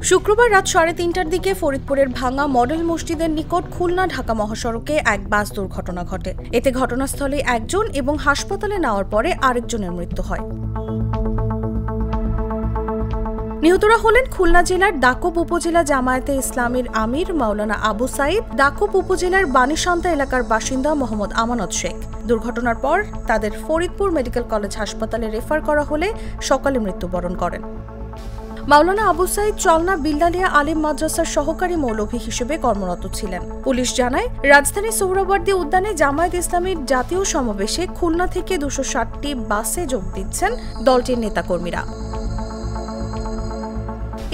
শুক্রবার রাত 3:30টার দিকে ফরিদপুরের ভাঙা মডেল মসজিদের নিকট খুলনা ঢাকা মহাসড়কে এক বাস দুর্ঘটনা ঘটে। এতে ঘটনাস্থলে একজন এবং হাসপাতালে নেওয়ার পরে আরেকজনের মৃত্যু হয়। নিহতরা হলেন খুলনা জেলার দাকুব উপজেলা জামায়াতে ইসলামীর আমির মাওলানা আবু সাইদ, দাকুব উপজেলার বানিশান্তা এলাকার বাসিন্দা মোহাম্মদ আমানত শেখ। দুর্ঘটনার পর তাদের ফরিদপুর মেডিকেল কলেজ হাসপাতালে রেফার করা হলে সকালে মৃত্যুবরণ করেন। মাওলানা আবু সাইদ চলনা বিল্লালিয়া আলিম মাদ্রাসার সহকারী মৌলভী হিসেবে কর্মরত ছিলেন। পুলিশ জানায়, রাজধানী সোহরাওয়ার্দী উদ্যানে জামায়াত ইসলামীর জাতীয় সমাবেশে খুলনা থেকে 260টি বাসে যোগ দিচ্ছেন দলটির নেতাকর্মীরা।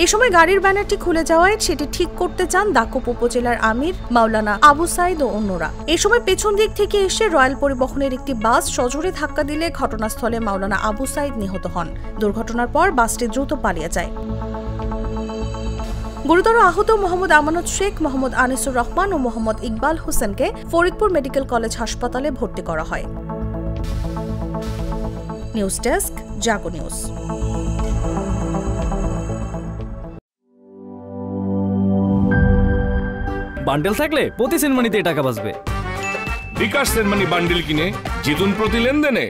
এ সময় গাড়ির ব্যানারটি খুলে যাওয়ায় সেটি ঠিক করতে চান দাকুব উপজেলার আমির মাওলানা আবু সাইদ ও অন্যরা। এ সময় পেছন দিক থেকে এসে রয়্যাল পরিবহনের একটি বাস সজোরে ধাক্কা দিলে ঘটনাস্থলে মাওলানা আবু সাইদ নিহত হন। দুর্ঘটনার পর বাসটি দ্রুত পালিয়ে যায়। গুরুতর আহত মোহাম্মদ আমানত শেখ, মোহাম্মদ আনিসুর রহমান ও মোহাম্মদ ইকবাল হোসেনকে ফরিদপুর মেডিকেল কলেজ হাসপাতালে ভর্তি করা হয়। নিউজ ডেস্ক, জাগো নিউজ। বান্ডেল থাকলে প্রতি সেনমানিতে টাকা বাঁচবে। বিকাশ সেনমানি বান্ডেল কিনে জিতুন প্রতি লেনদেনে।